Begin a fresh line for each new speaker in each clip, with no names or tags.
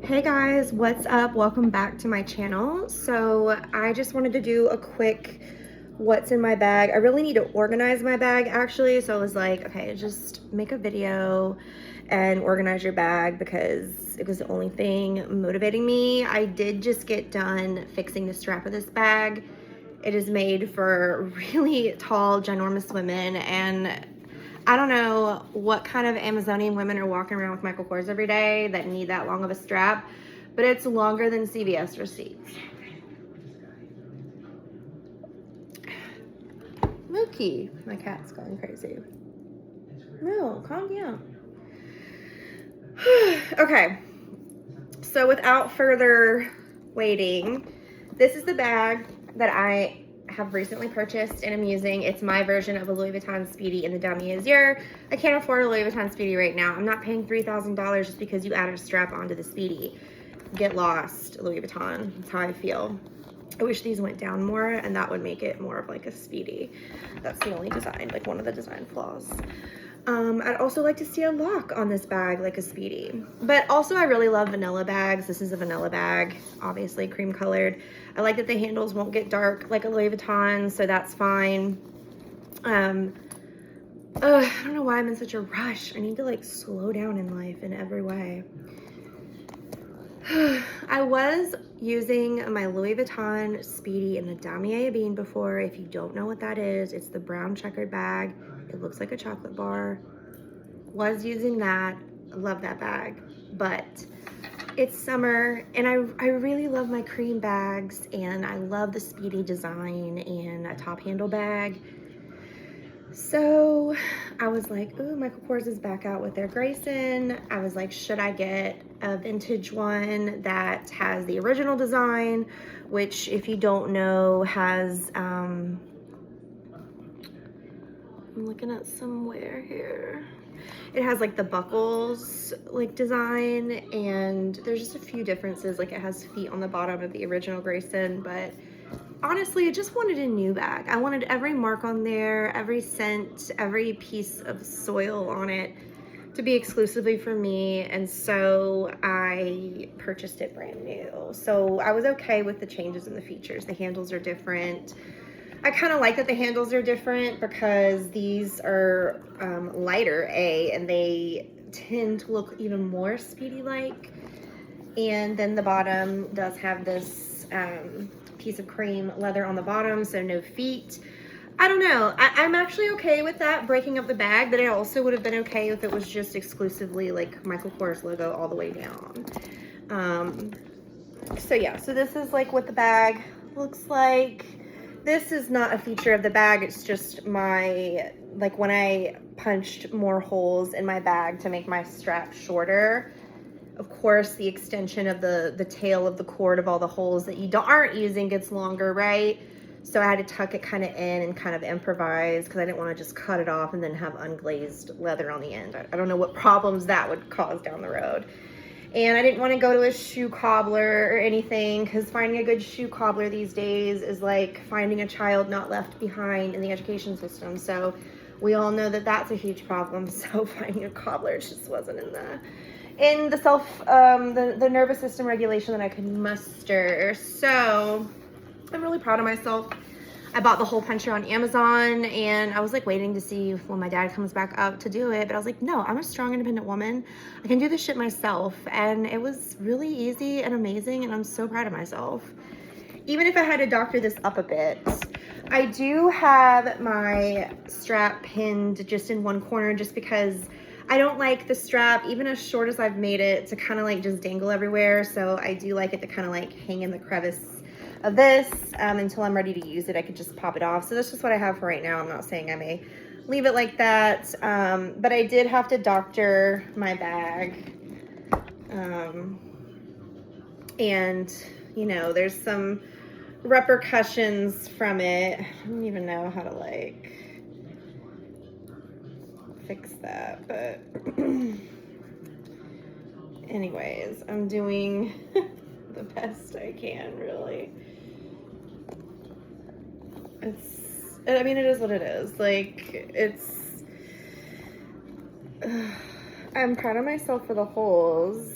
Hey guys, what's up? Welcome back to my channel. So I just wanted to do a quick what's in my bag. I really need to organize my bag actually. So I was like, okay, just make a video and organize your bag because it was the only thing motivating me. I did just get done fixing the strap of this bag. It is made for really tall, ginormous women, and I don't know what kind of Amazonian women are walking around with Michael Kors every day that need that long of a strap, but it's longer than CVS receipts. Mookie, my cat's going crazy. No, calm down. Okay, so without further waiting, this is the bag that I have recently purchased and I'm using. It's my version of a Louis Vuitton Speedy in the demi-mesure. I can't afford a Louis Vuitton Speedy right now. I'm not paying $3,000 just because you added a strap onto the Speedy. Get lost, Louis Vuitton. That's how I feel. I wish these went down more and that would make it more of like a Speedy. That's the only design, like one of the design flaws. I'd also like to see a lock on this bag like a Speedy. But also I really love vanilla bags. This is a vanilla bag, obviously cream colored. I like that the handles won't get dark like a Louis Vuitton, so that's fine. I don't know why I'm in such a rush. I need to like slow down in life in every way. I was using my Louis Vuitton Speedy in the damier bean before. If you don't know what that is, it's the brown checkered bag. It looks like a chocolate bar. Was using that. I love that bag. But it's summer and I really love my cream bags and I love the Speedy design and a top handle bag. So I was like, ooh, Michael Kors is back out with their Grayson. I was like, should I get a vintage one that has the original design, which if you don't know has, I'm looking at somewhere here. It has like the buckles like design and there's just a few differences. Like it has feet on the bottom of the original Grayson, but honestly, I just wanted a new bag. I wanted every mark on there, every scent, every piece of soil on it to be exclusively for me. And so I purchased it brand new. So I was okay with the changes in the features. The handles are different. I kind of like that the handles are different because these are lighter, and they tend to look even more Speedy-like. And then the bottom does have this piece of cream leather on the bottom, so no feet. I don't know. I'm actually okay with that, breaking up the bag, but I also would have been okay if it was just exclusively like Michael Kors logo all the way down. So yeah, so this is like what the bag looks like. This is not a feature of the bag. It's just my, like when I punched more holes in my bag to make my strap shorter, of course, the extension of the tail of the cord of all the holes that you aren't using gets longer, right? So I had to tuck it kind of in and kind of improvise because I didn't want to just cut it off and then have unglazed leather on the end. I don't know what problems that would cause down the road. And I didn't want to go to a shoe cobbler or anything because finding a good shoe cobbler these days is like finding a child not left behind in the education system. So we all know that that's a huge problem. So finding a cobbler just wasn't in the nervous system regulation that I could muster. So I'm really proud of myself. I bought the hole puncher on Amazon and I was like waiting to see when my dad comes back up to do it, but I was like, no, I'm a strong, independent woman. I can do this shit myself. And it was really easy and amazing and I'm so proud of myself. Even if I had to doctor this up a bit, I do have my strap pinned just in one corner just because I don't like the strap, even as short as I've made it, to kind of like just dangle everywhere. So I do like it to kind of like hang in the crevice of this until I'm ready to use it. I could just pop it off. So that's just what I have for right now. I'm not saying I may leave it like that. But I did have to doctor my bag. And you know, there's some repercussions from it. I don't even know how to like fix that, but anyways, I'm doing the best I can, really. I mean, it is what it is. Like, I'm proud of myself for the holes.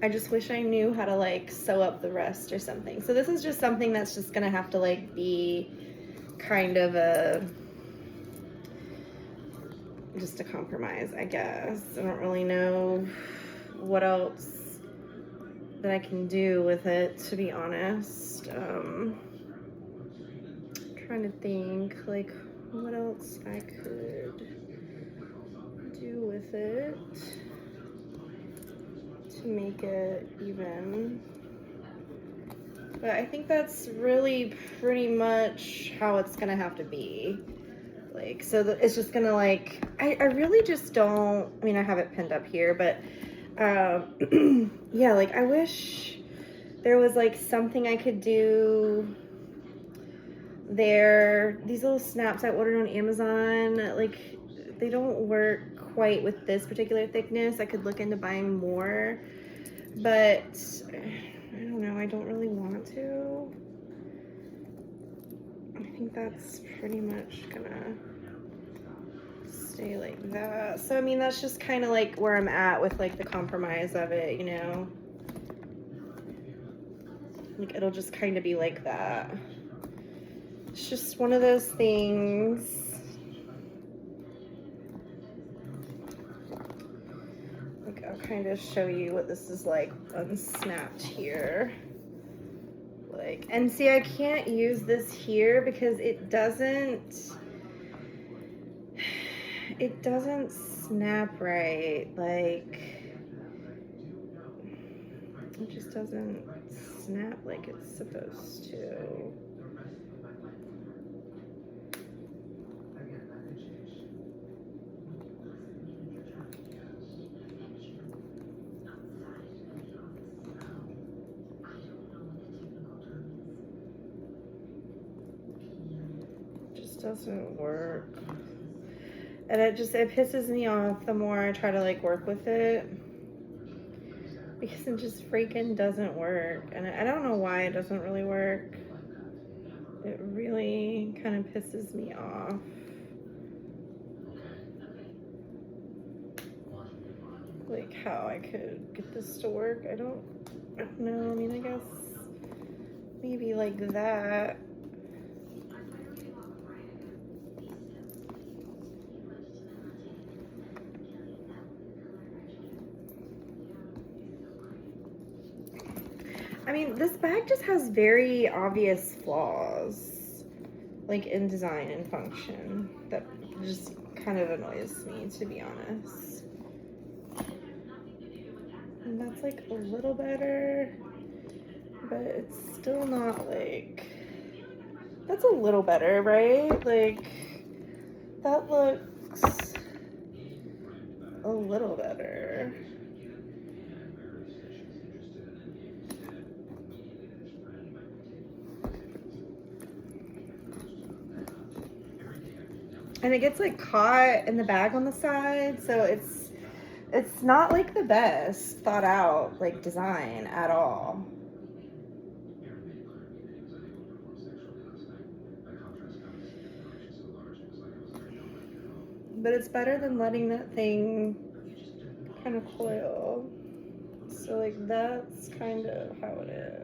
I I just wish I knew how to like sew up the rest or something. So this is just something that's just gonna have to like be kind of just a compromise, I guess. I don't really know what else that I can do with it, to be honest. Trying to think like what else I could do with it to make it even. But I think that's really pretty much how it's gonna have to be. Like, so it's just gonna like, I really just don't, I mean, I have it pinned up here, but yeah, like I wish there was like something I could do there. These little snaps I ordered on Amazon, like they don't work quite with this particular thickness. I could look into buying more, but I don't know, I don't really want to. I think that's pretty much gonna stay like that. So I mean, that's just kind of like where I'm at with like the compromise of it, you know? Like it'll just kind of be like that. It's just one of those things. Like I'll kind of show you what this is like unsnapped here. Like, and see, I can't use this here because it doesn't snap right. Like it just doesn't snap like it's supposed to. Doesn't work, and it pisses me off the more I try to like work with it, because it just freaking doesn't work, and I don't know why it doesn't really work. It really kind of pisses me off. Like how I could get this to work, I don't know. I mean, I guess maybe like that. I mean, this bag just has very obvious flaws, like in design and function, that just kind of annoys me, to be honest. And that's like a little better, but it's still not like, that's a little better, right? Like, that looks a little better. And it gets like caught in the bag on the side, so it's not like the best thought out like design at all. But it's better than letting that thing kind of coil. So like that's kind of how it is.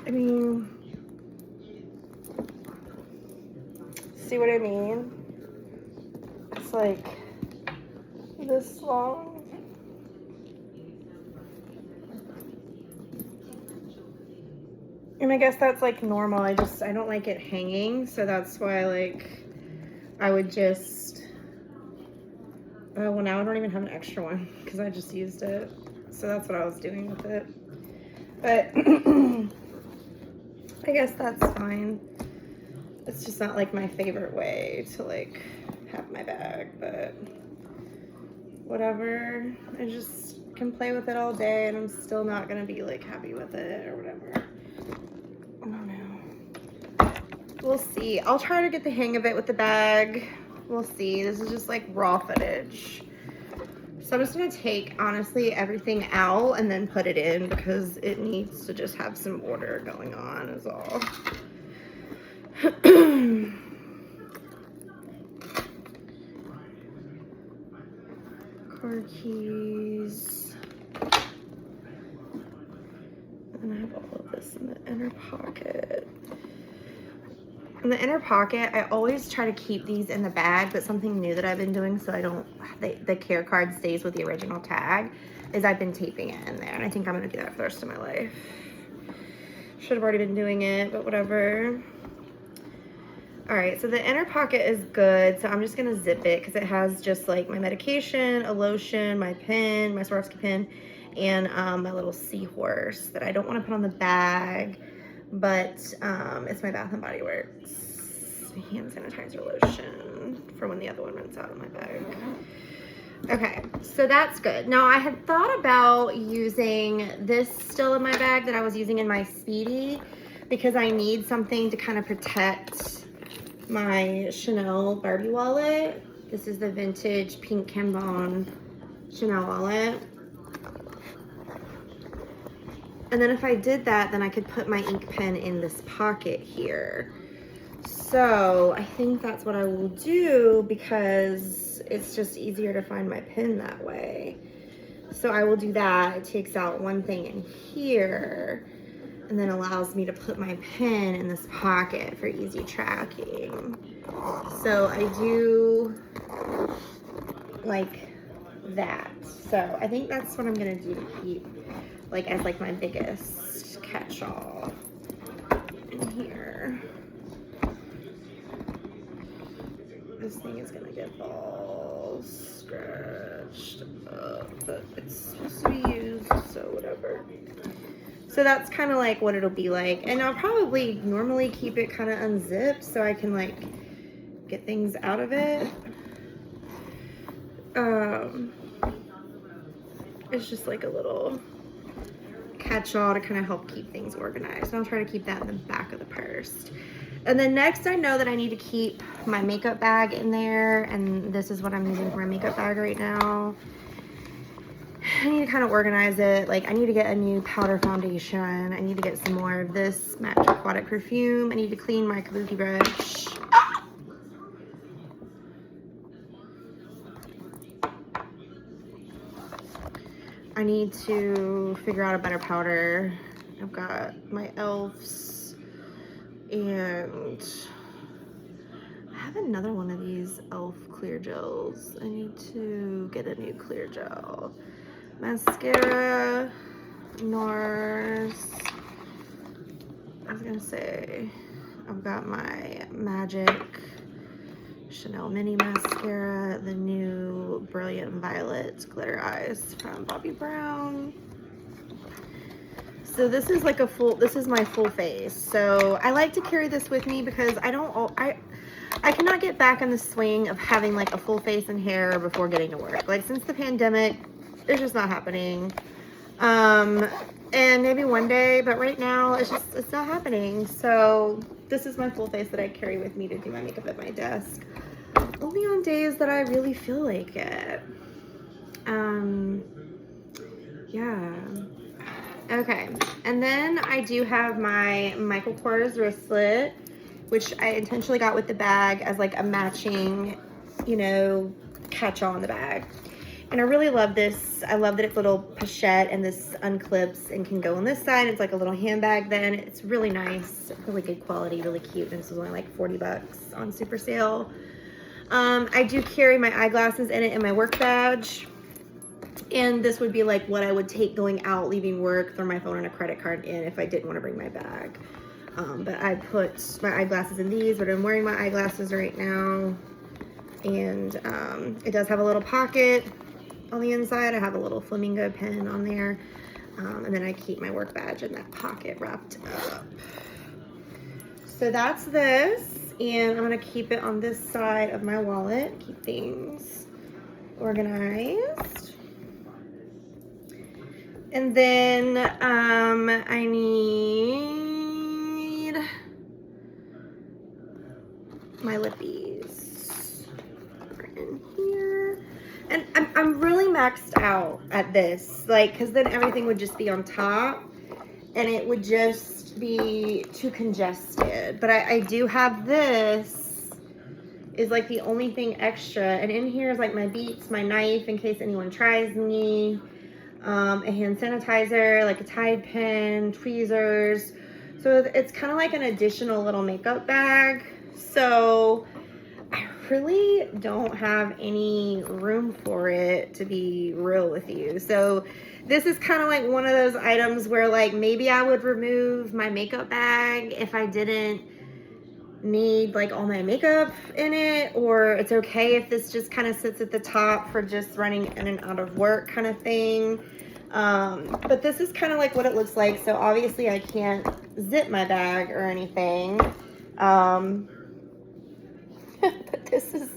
I mean, see what I mean? It's like this long. And I guess that's like normal. I don't like it hanging, so that's why like I would just, well, now I don't even have an extra one because I just used it. So that's what I was doing with it. But I guess that's fine. It's just not like my favorite way to like have my bag, but whatever. can play with it all day and I'm still not gonna be like happy with it or whatever. I don't know. We'll see. I'll try to get the hang of it with the bag. We'll see. This is just like raw footage. So I'm just gonna take, honestly, everything out and then put it in because it needs to just have some order going on is all. Car keys. And I have all of this in the inner pocket. In the inner pocket, I always try to keep these in the bag, but something new that I've been doing so I don't, the care card stays with the original tag, is I've been taping it in there. And I think I'm gonna do that for the rest of my life. Should have already been doing it, but whatever. All right, so the inner pocket is good. So I'm just gonna zip it because it has just like my medication, a lotion, my pen, my Swarovski pen, and my little seahorse that I don't wanna put on the bag, but it's my Bath and Body Works hand sanitizer lotion for when the other one runs out of my bag. Okay, so that's good. Now I had thought about using this still in my bag that I was using in my Speedy because I need something to kind of protect my Chanel Barbie wallet. This is the vintage pink Kanban Chanel wallet. And then if I did that, then I could put my ink pen in this pocket here. So I think that's what I will do because it's just easier to find my pen that way. So I will do that. It takes out one thing in here and then allows me to put my pen in this pocket for easy tracking. So I do like that. So I think that's what I'm gonna do to keep like as like my biggest catch-all in here. This thing is gonna get all scratched up, but it's supposed to be used, so whatever. So that's kind of like what it'll be like. And I'll probably normally keep it kind of unzipped so I can like get things out of it. It's just like a little catch-all to kind of help keep things organized. And I'll try to keep that in the back of the purse. And then next I know that I need to keep my makeup bag in there, and this is what I'm using for my makeup bag right now. I need to kind of organize it. Like I need to get a new powder foundation. I need to get some more of this Matte Aquatic perfume. I need to clean my kabuki brush. I need to figure out a better powder. I've got my e.l.f.'s and I have another one of these e.l.f. clear gels. I need to get a new clear gel. Mascara, NARS. I was gonna say, I've got my Magic Chanel Mini Mascara, the new Brilliant Violet Glitter Eyes from Bobbi Brown. So this is like this is my full face. So I like to carry this with me because I cannot get back in the swing of having like a full face and hair before getting to work. Like since the pandemic, it's just not happening. And maybe one day, but right now it's not happening. So this is my full face that I carry with me to do my makeup at my desk. Only on days that I really feel like it. Yeah. Okay, and then I do have my Michael Kors wristlet, which I intentionally got with the bag as like a matching, you know, catch-all in the bag. And I really love this. I love that it's little pochette and this unclips and can go on this side. It's like a little handbag then. It's really nice, really good quality, really cute. And this was only like 40 bucks on super sale. I do carry my eyeglasses in it and my work badge. And this would be like what I would take going out, leaving work, throw my phone and a credit card in if I didn't want to bring my bag. But I put my eyeglasses in these, but I'm wearing my eyeglasses right now. And it does have a little pocket on the inside. I have a little flamingo pen on there. And then I keep my work badge in that pocket wrapped up. So that's this. And I'm gonna keep it on this side of my wallet, keep things organized. And then I need my lippies right in here. And I'm really maxed out at this, like, because then everything would just be on top and it would just be too congested. But I do have this is like the only thing extra. And in here is like my beats, my knife in case anyone tries me, a hand sanitizer, like a Tide pen, tweezers. So it's kind of like an additional little makeup bag. So I really don't have any room for it, to be real with you. So this is kind of like one of those items where like maybe I would remove my makeup bag if I didn't need like all my makeup in it, or it's okay if this just kind of sits at the top for just running in and out of work kind of thing. But this is kind of like what it looks like. So obviously I can't zip my bag or anything. But this is,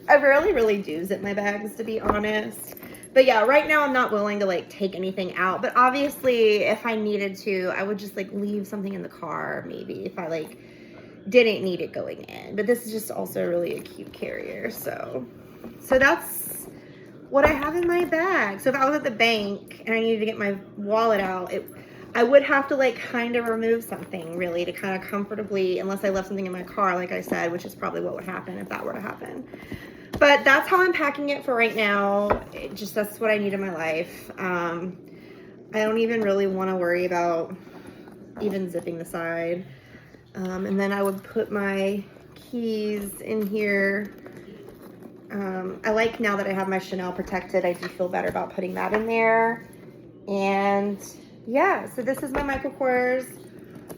I really do zip my bags, to be honest. But yeah, right now I'm not willing to like take anything out. But obviously if I needed to, I would just like leave something in the car maybe if I like didn't need it going in. But this is just also really a cute carrier. So that's what I have in my bag. So if I was at the bank and I needed to get my wallet out, I would have to like kind of remove something really to kind of comfortably, unless I left something in my car, like I said, which is probably what would happen if that were to happen. But that's how I'm packing it for right now. That's what I need in my life. I don't even really want to worry about even zipping the side. And then I would put my keys in here. I like now that I have my Chanel protected, I do feel better about putting that in there. And yeah, so this is my Michael Kors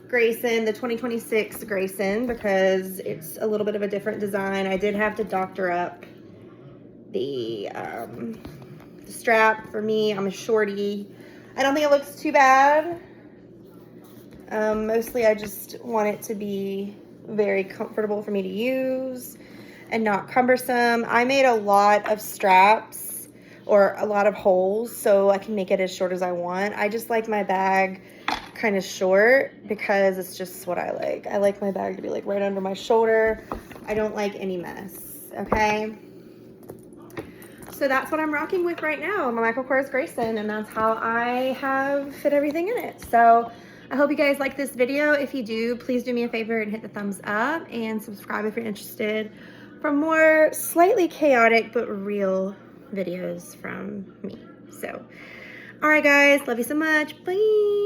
Grayson, the 2026 Grayson, because it's a little bit of a different design. I did have to doctor up the strap for me. I'm a shorty. I don't think it looks too bad. Mostly I just want it to be very comfortable for me to use and not cumbersome. I made a lot of straps or a lot of holes so I can make it as short as I want. I just like my bag kind of short because it's just what I like. I like my bag to be like right under my shoulder. I don't like any mess, okay? So that's what I'm rocking with right now, my Michael Kors Grayson, and that's how I have fit everything in it. So I hope you guys like this video. If you do, please do me a favor and hit the thumbs up and subscribe if you're interested for more slightly chaotic but real videos from me. So, all right guys, love you so much. Bye.